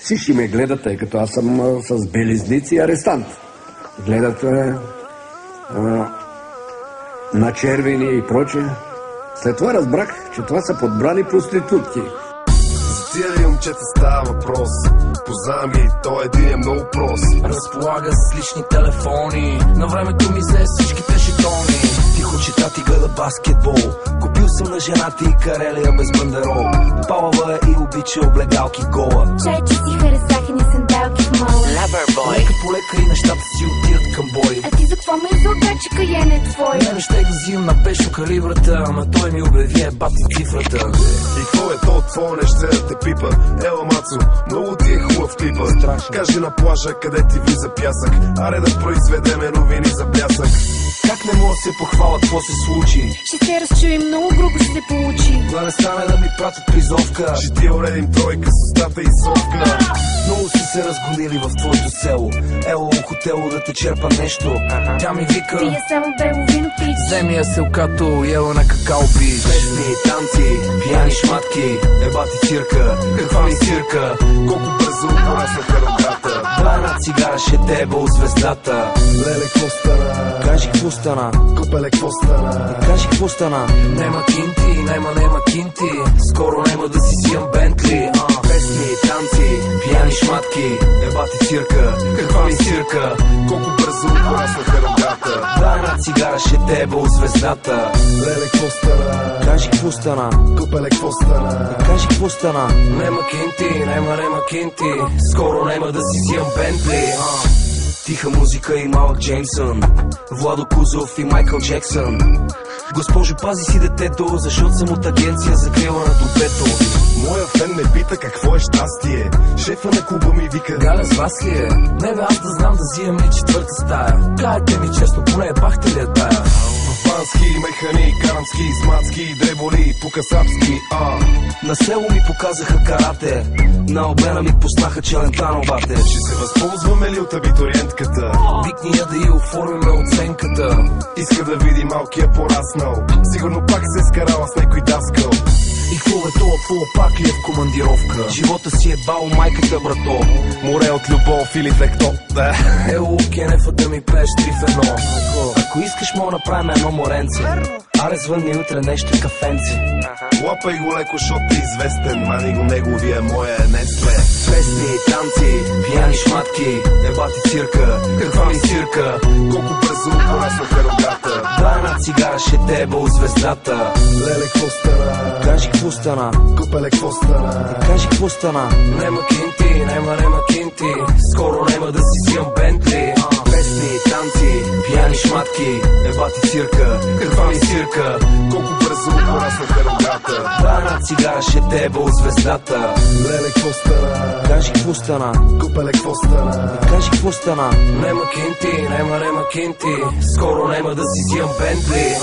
Всички ме гледат, тъй като аз съм с белезници и арестант. Гледат на червени и прочее. След това разбрах, че това са подбрани проститутки. За тия ли момчета става въпрос? Познавам ги, той един е много прост. Разполага с лични телефони, на времето ми взе всичките жетони. Тихо чета ти гледа баскетбол, купил съм на жената и карелия без бандерол. Палава е и обича облегалки гола. Чай, че си харесахени сандалки в мола. Лека по лека и нещата си отиват към бой. А ти за какво ме излъга, че Кайен е твой? Не щех да взимам на пешо калибрата, ама той ми обяви бат за цифрата. И какво е то, твое не ще да те пипа? Ела, Мацо, много ти е хубав клипа. Кажи на плажа, къде ти влиза пясък. Аре да произведеме новини за пясък. Как не мога да се похвалят, какво се случи? Ще се разчуи, много грубо ще се получи. Да не стане да ми пратят призовка. Ще ти уредим тройка с устата и совка. Много си се разгонили в твоето село. Ело в хотело да те черпа нещо. Тя ми вика: Пия само бело вино, пич. вземи я селкато, ела на какао пич. Песни, танци, пияни шматки, еба ти цирка, каква ми цирка. Колко бързо пораснаха ръката. Дай една цигара, ще те еба от звездата. Леле, какво стана? Кажи какво стана? Копеле, какво стана? Кажи какво стана? Нема кинти, нема кинти. Скоро нема да си взимам Бентли. Песни, танци, пияни шматки, еба ти цирка, каква ми цирка. Колко бързо пораснаха ръката. Дай една цигара, ще те еба от звездата. Леле, какво стана? Кажи какво стана? Копеле, какво стана? Кажи какво стана? Нема кинти, нема кинти. Скоро нема да си взимам Бентли. Тиха музика и малък Джеймсън, Владо Кузов и Майкъл Джексън. Госпожо, пази си детето, защото съм от агенция за крила на добето. Моя фен ме пита какво е щастие. Шефа на клуба ми вика: Галя, с вас ли е? Не бе, аз да знам да взимам ли четвърта стая. Кажете ми честно, поне бахте ли я тая? Бански, механи, карамски, смацки, дреболи, покасапски, На село ми показаха карате, на обена ми пуснаха челентано, бате. Ще се възползваме ли от абитуриентката? Викни я да й оформиме оценката. Иска да види малкия пораснал. Сигурно пак се е скарала с някой даскал. И какво е това, какво пак ли е в командировка? Живота си е бал майката, брато. Море от любов или флекто. Ело, Кенефа да ми пееш 3 в 1. Ако искаш, мога да направим едно моренце. Аре, звънни утре нещо кафенце. Лапай го леко, защото ти известен. Мани го неговия, моя е Нестле. Песни, танци, пияни шматки, еба ти цирка, каква ми цирка. Колко бързо пораснаха ръката. Дай една цигара, ще те еба от звездата. Леле, какво стана? Кажи какво стана? Копеле, какво стана? Кажи какво стана? Нема кинти, нема кинти. Скоро нема да си взимам Бентли. Песни, танци, пияни шматки, еба ти цирка, каква ми цирка. Колко бързо пораснаха ръката. Дай една цигара, ще те еба от звездата. Леле, какво стана? Кажи какво стана? Копеле, какво стана? Кажи какво стана? Нема кинти, нема кинти. Скоро нема да си взимам Бентли.